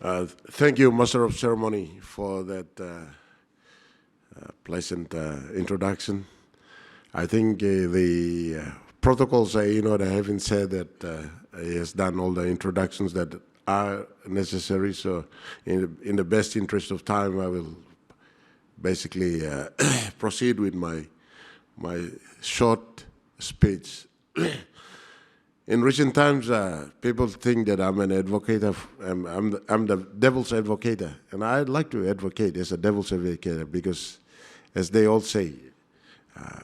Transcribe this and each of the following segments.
Thank you, Master of Ceremony, for that pleasant introduction. I think the protocols say, they haven't said that he has done all the introductions that are necessary. So, in the best interest of time, I will basically proceed with my short speech. In recent times, people think that I'm an advocate. I'm the devil's advocate, and I'd like to advocate as a devil's advocate because, as they all say,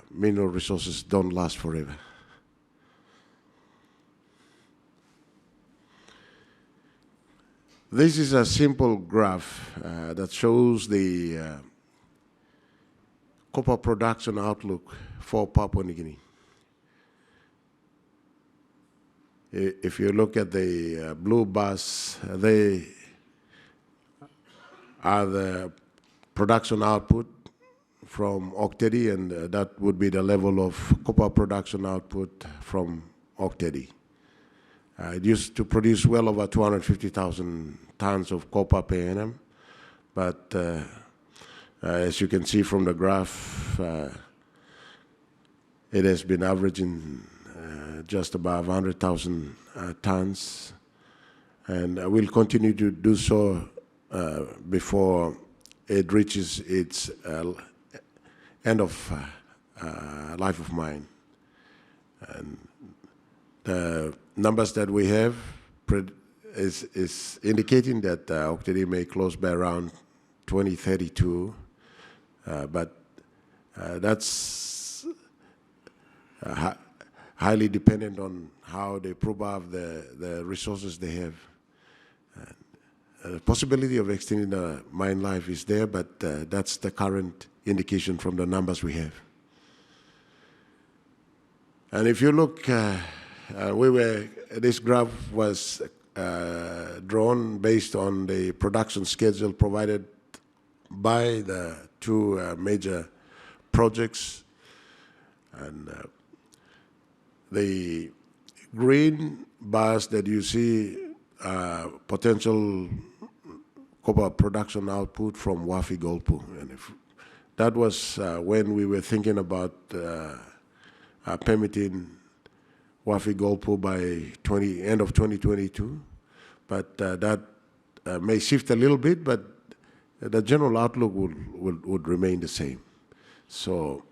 mineral resources don't last forever. This is a simple graph that shows the copper production outlook for Papua New Guinea. If you look at the blue bars, they are the production output from Oktedi, and that would be the level of copper production output from Oktedi. It used to produce well over 250,000 tons of copper per annum, but as you can see from the graph, it has been averaging just above 100,000 tons, and will continue to do so before it reaches its end of life of mine. And the numbers that we have is indicating that Oktedi may close by around 2032, but that's highly dependent on how they prove out the resources they have. The possibility of extending the mine life is there, but that's the current indication from the numbers we have. And if you look, this graph was drawn based on the production schedule provided by the two major projects, and the green bars that you see potential copper production output from Wafi-Golpu. And that was when we were thinking about permitting Wafi-Golpu by end of 2022. But that may shift a little bit, but the general outlook would remain the same. So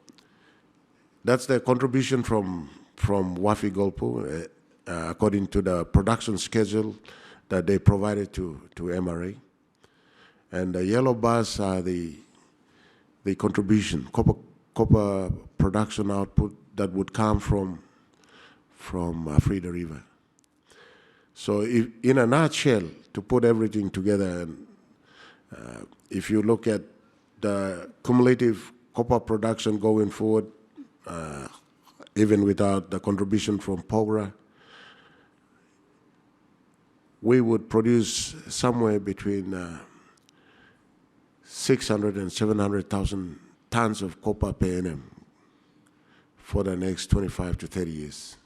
that's the contribution from Wafi-Golpu, according to the production schedule that they provided to MRA. And the yellow bars are the contribution, copper production output that would come from Freda River. So in a nutshell, to put everything together, if you look at the cumulative copper production going forward, even without the contribution from Porgera, we would produce somewhere between 600 and 700,000 tons of copper per annum for the next 25 to 30 years.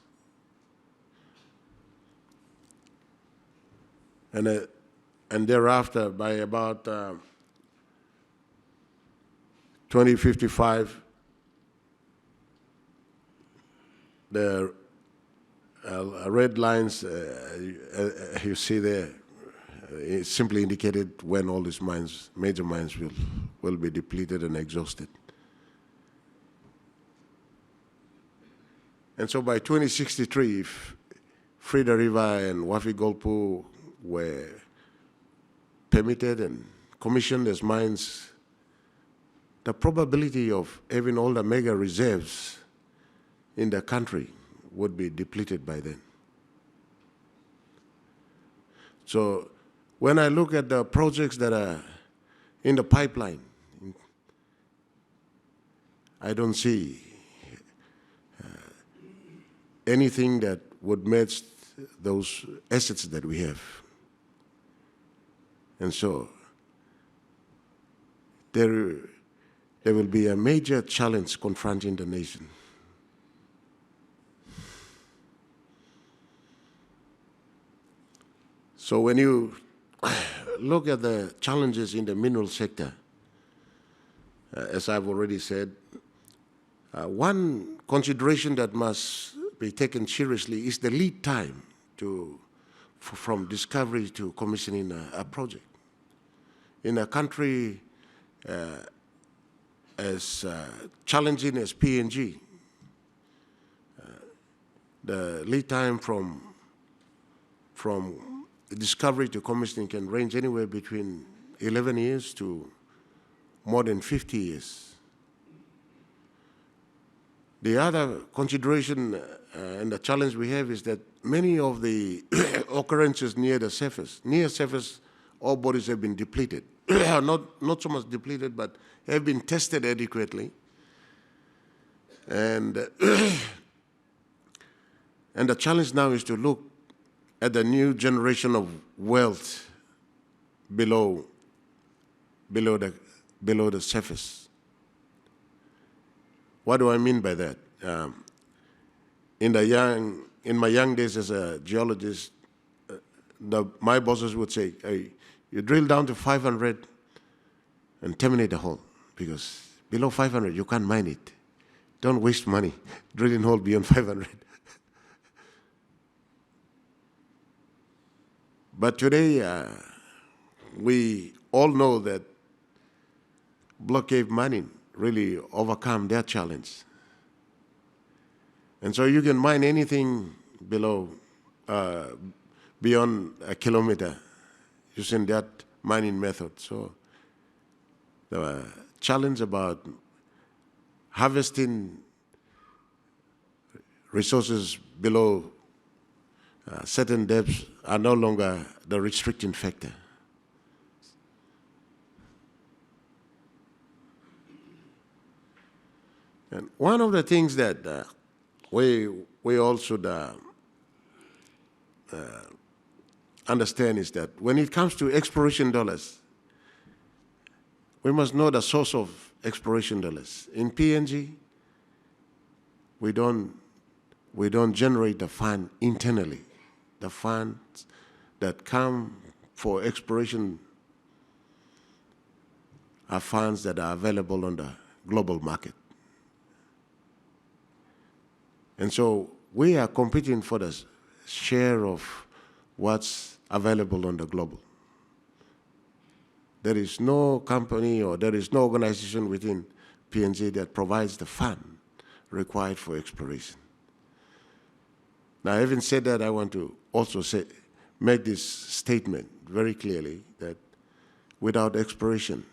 And thereafter, by about 2055, the red lines you see there, it simply indicated when all these mines, major mines, will be depleted and exhausted. And so by 2063, if Freda River and Wafi-Golpu were permitted and commissioned as mines, the probability of having all the mega reserves in the country would be depleted by then. So when I look at the projects that are in the pipeline, I don't see anything that would match those assets that we have. And so there will be a major challenge confronting the nation. So when you look at the challenges in the mineral sector, as I've already said, one consideration that must be taken seriously is the lead time from discovery to commissioning a project. In a country as challenging as PNG, the lead time from discovery to commissioning can range anywhere between 11 years to more than 50 years. The other consideration and the challenge we have is that many of the occurrences near surface, ore bodies have been depleted. not so much depleted, but have been tested adequately. And, and the challenge now is to look at the new generation of wealth below the surface. What do I mean by that? In my young days as a geologist, my bosses would say, hey, you drill down to 500 and terminate the hole, because below 500 you can't mine it. Don't waste money drilling hole beyond 500. But today, we all know that block cave mining really overcome that challenge. And so you can mine anything below, beyond a kilometer using that mining method. So the challenge about harvesting resources below certain depths are no longer the restricting factor. And one of the things that we all should understand is that when it comes to exploration dollars, we must know the source of exploration dollars. In PNG, we don't generate the fund internally. The funds that come for exploration are funds that are available on the global market. And so we are competing for the share of what's available on the global. There is no company or there is no organization within PNG that provides the fund required for exploration. Now, having said that, I want to also make this statement very clearly that without exploration,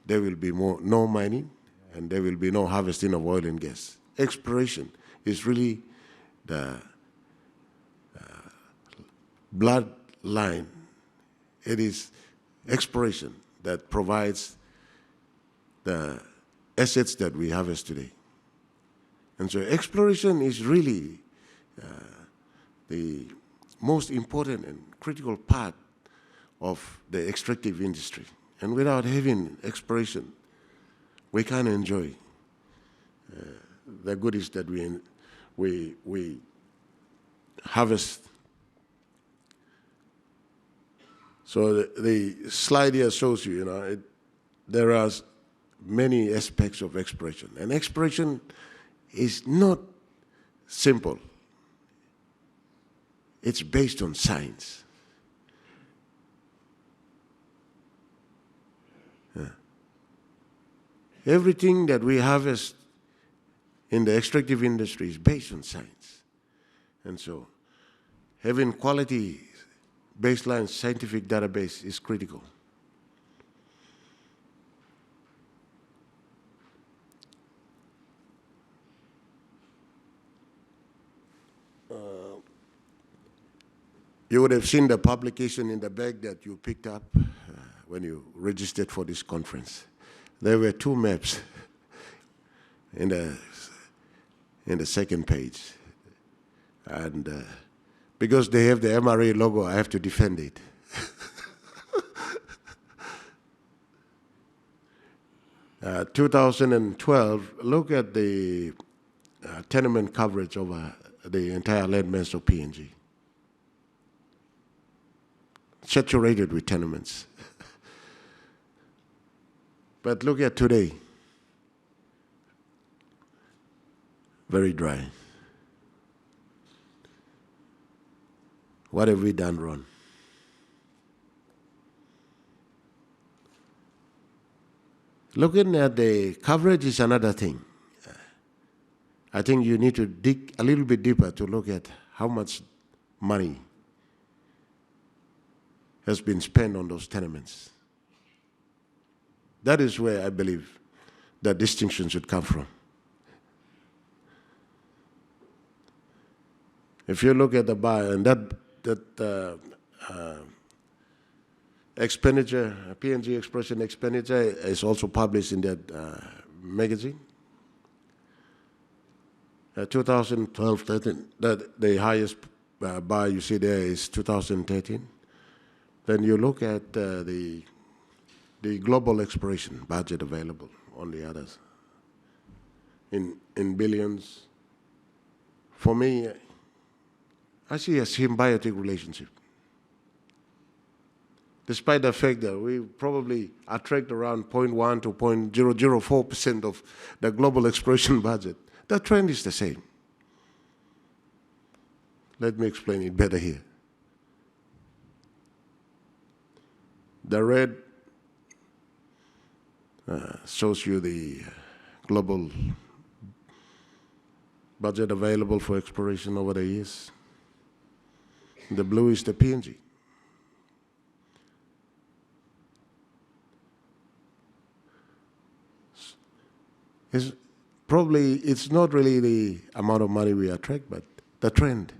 there will be no mining and there will be no harvesting of oil and gas. Exploration is really the bloodline. It is exploration that provides the assets that we harvest today. And so exploration is really the most important and critical part of the extractive industry. And without having exploration, we can't enjoy the goodies that we harvest. So the slide here shows you, there are many aspects of exploration. And exploration is not simple. It's based on science. Yeah. Everything that we harvest in the extractive industry is based on science. And so having quality baseline scientific database is critical. You would have seen the publication in the bag that you picked up when you registered for this conference. There were two maps in the second page. And because they have the MRA logo, I have to defend it. 2012, look at the tenement coverage over the entire land mass of PNG. saturated with tenements. But look at today, very dry. What have we done wrong? Looking at the coverage is another thing. I think you need to dig a little bit deeper to look at how much money has been spent on those tenements. That is where I believe the distinction should come from. If you look at the bar, and that expenditure, PNG Exploration expenditure is also published in that magazine. 2012-13, the highest bar you see there is 2013. Then you look at the global exploration budget available on the others in billions. For me, I see a symbiotic relationship. Despite the fact that we probably attract around 0.1 to 0.004% of the global exploration budget, the trend is the same. Let me explain it better here. The red shows you the global budget available for exploration over the years. The blue is the PNG. It's not really the amount of money we attract, but the trend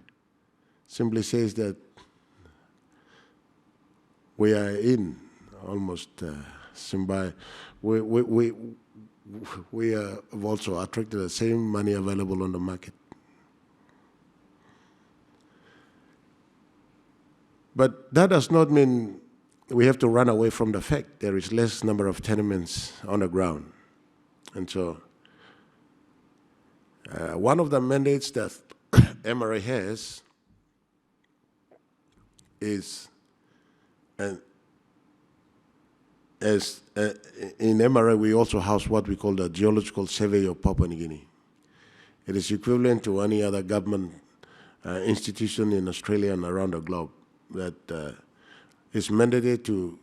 simply says that we are in almost we have also attracted the same money available on the market. But that does not mean we have to run away from the fact there is less number of tenements on the ground. And so one of the mandates that MRA has is, in MRA we also house what we call the Geological Survey of Papua New Guinea. It is equivalent to any other government institution in Australia and around the globe that is mandated to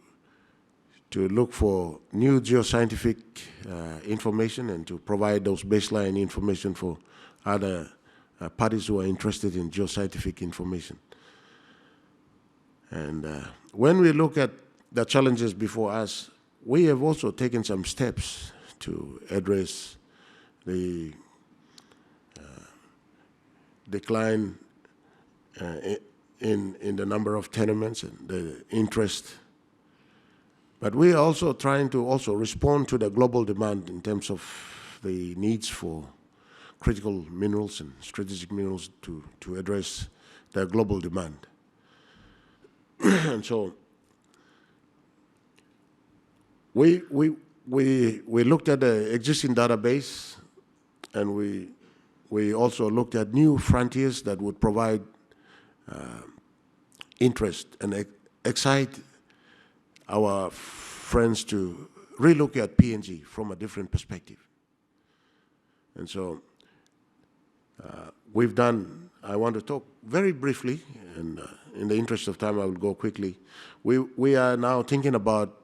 look for new geoscientific information and to provide those baseline information for other parties who are interested in geoscientific information. And when we look at the challenges before us, we have also taken some steps to address the decline in the number of tenements and the interest. But we are also trying to also respond to the global demand in terms of the needs for critical minerals and strategic minerals to address the global demand. And so we looked at the existing database, and we also looked at new frontiers that would provide interest and excite our friends to relook at PNG from a different perspective. And so we've done, I want to talk very briefly, and in the interest of time I will go quickly. We are now thinking about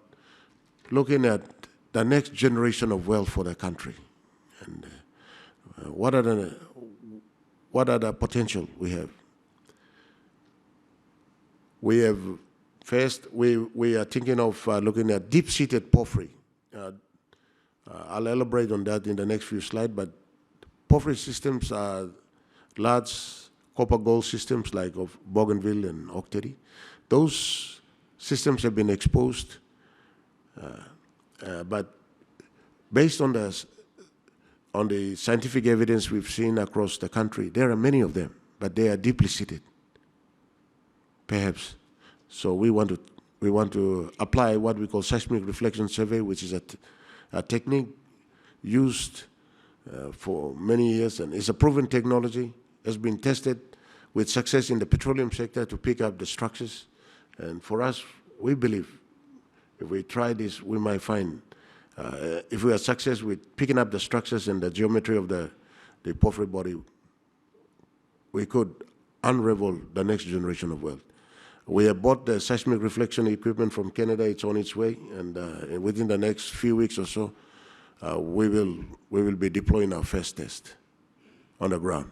looking at the next generation of wealth for the country, and what are the potential we have. We have first, we are thinking of looking at deep-seated porphyry. I'll elaborate on that in the next few slides, but porphyry systems are large copper-gold systems like of Bougainville and Octary. Those systems have been exposed, but based on the scientific evidence we've seen across the country, there are many of them, but they are deeply seated, perhaps. So we want to apply what we call seismic reflection survey, which is a technique used for many years, and it's a proven technology. Has been tested with success in the petroleum sector to pick up the structures And for us, we believe if we try this, we might find, if we are successful with picking up the structures and the geometry of the porphyry body, we could unravel the next generation of wealth. We have bought the seismic reflection equipment from Canada. It's on its way, and within the next few weeks or so, we will be deploying our first test on the ground.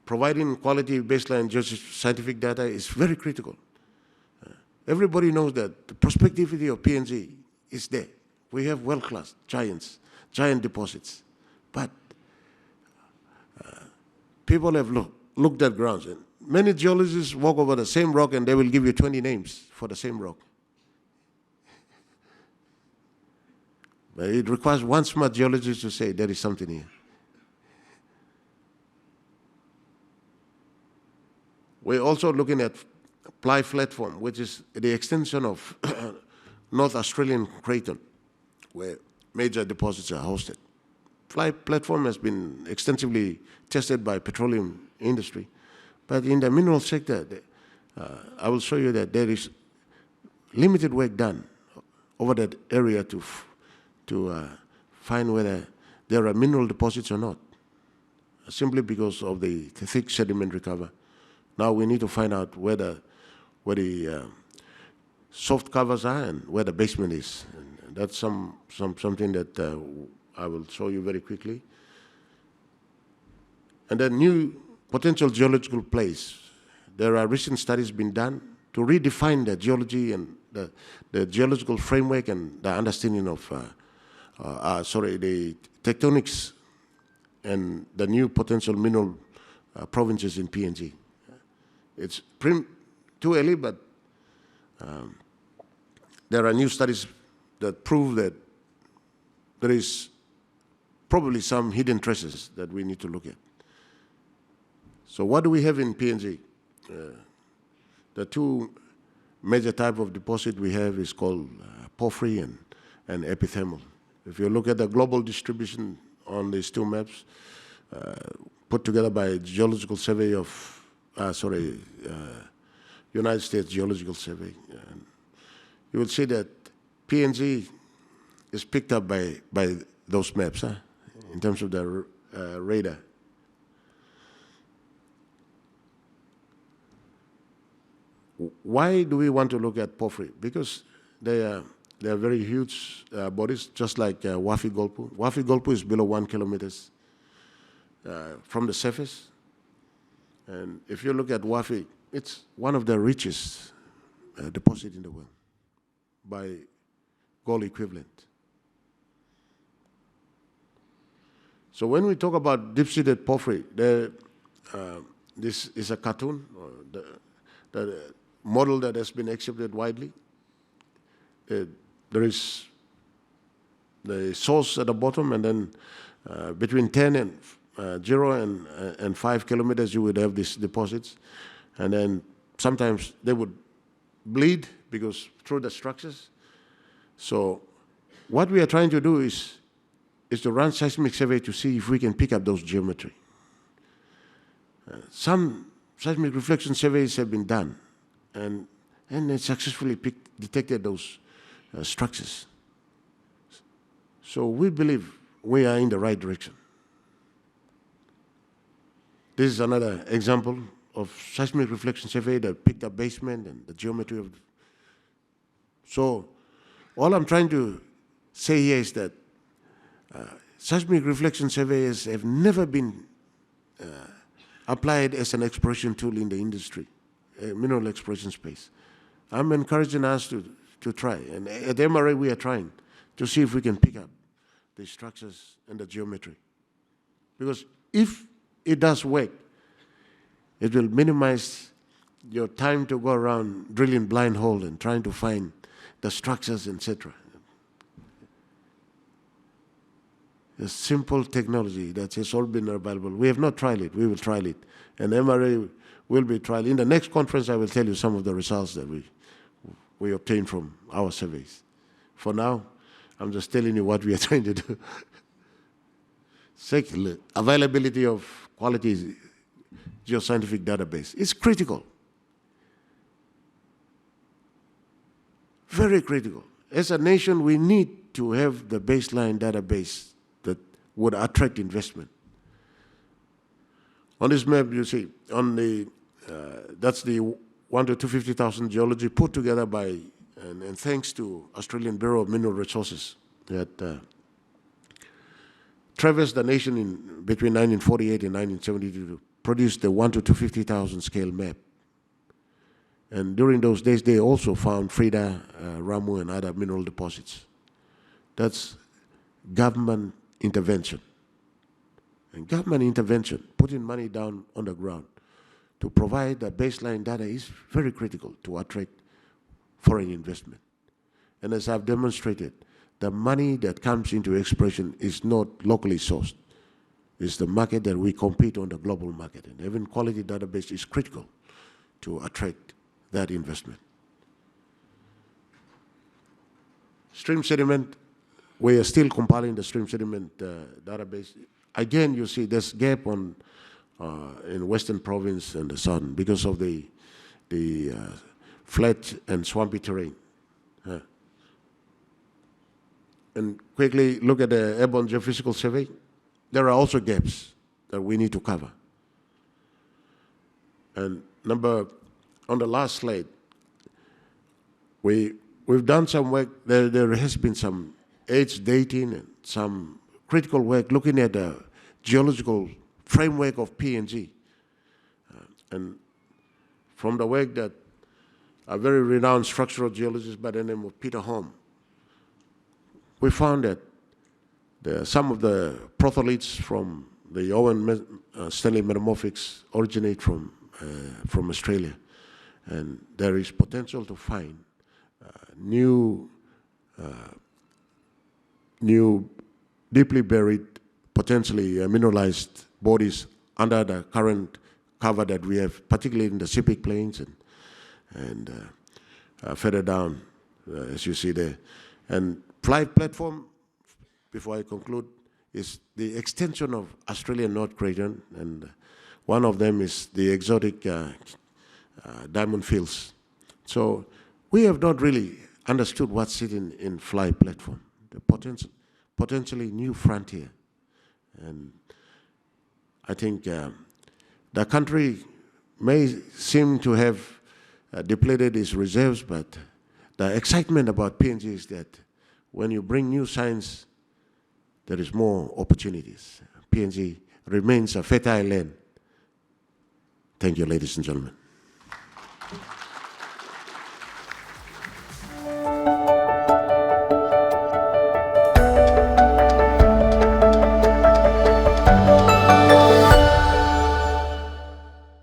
Providing quality baseline geoscientific data is very critical. Everybody knows that the prospectivity of PNG is there. We have world-class giant deposits, but people have looked at grounds, and many geologists walk over the same rock and they will give you 20 names for the same rock. But it requires one smart geologist to say there is something here. We're also looking at Ply Platform, which is the extension of North Australian Craton, where major deposits are hosted. Ply Platform has been extensively tested by petroleum industry, but in the mineral sector, I will show you that there is limited work done over that area to find whether there are mineral deposits or not, simply because of the thick sedimentary cover. Now we need to find out where the soft covers are and where the basement is. And that's something that I will show you very quickly. And then new potential geological plays. There are recent studies being done to redefine the geology and the geological framework and the understanding of, the tectonics and the new potential mineral provinces in PNG. It's too early, but there are new studies that prove that there is probably some hidden treasures that we need to look at. So what do we have in PNG? The two major type of deposit we have is called porphyry and epithermal. If you look at the global distribution on these two maps, put together by Geological Survey of, United States Geological Survey, you will see that PNG is picked up by those maps, in terms of the radar. Why do we want to look at porphyry? Because they are very huge bodies, just like Wafi-Golpu. Wafi-Golpu is below 1 kilometer from the surface. And if you look at Wafi, it's one of the richest deposits in the world by gold equivalent. So when we talk about deep-seated porphyry, this is a cartoon, the model that has been accepted widely. There is the source at the bottom, and then between 10 and 0 and 5 kilometers, you would have these deposits. And then sometimes they would bleed because through the structures. So what we are trying to do is to run seismic survey to see if we can pick up those geometry. Some seismic reflection surveys have been done, and they successfully detected those structures. So we believe we are in the right direction. This is another example of seismic reflection survey that picked up basement and the geometry of. So all I'm trying to say here is that seismic reflection surveys have never been applied as an exploration tool in the industry, mineral exploration space. I'm encouraging us to try, and at MRA we are trying to see if we can pick up the structures and the geometry. Because if it does work, it will minimize your time to go around drilling blind hole and trying to find the structures, etc. A simple technology that has all been available. We have not tried it. We will try it. And MRA will be tried. In the next conference, I will tell you some of the results that we obtained from our surveys. For now, I'm just telling you what we are trying to do. Secondly, availability of quality geoscientific database is critical. Very critical. As a nation, we need to have the baseline database that would attract investment. On this map, you see, on the that's the 1 to 250,000 geology put together by, and thanks to Australian Bureau of Mineral Resources that traversed the nation in between 1948 and 1972 to produce the 1 to 250,000 scale map. And during those days, they also found Frida, Ramu, and other mineral deposits. That's government intervention. And government intervention, putting money down on the ground to provide the baseline data is very critical to attract foreign investment. And as I've demonstrated, the money that comes into exploration is not locally sourced. It's the market that we compete on, the global market. And having quality database is critical to attract that investment. Stream sediment, we are still compiling the stream sediment database. Again, you see there's gap on in Western Province and the Southern because of the flat and swampy terrain. And quickly look at the airborne geophysical survey. There are also gaps that we need to cover. And on the last slide, we've done some work. There has been some age dating and some critical work looking at the geological framework of PNG. And from the work that a very renowned structural geologist by the name of Peter Holm, we found that some of the protholites from the Owen Stanley Metamorphics originate from Australia. And there is potential to find new deeply buried, potentially mineralized bodies under the current cover that we have, particularly in the Sepik Plains and further down, as you see there. And Flight platform, before I conclude, is the extension of Australian North Craton, and one of them is the exotic diamond fields. So we have not really understood what's sitting in Fly platform, the potentially new frontier. And I think the country may seem to have depleted its reserves, but the excitement about PNG is that when you bring new science, there is more opportunities. PNG remains a fertile land. Thank you, ladies and gentlemen.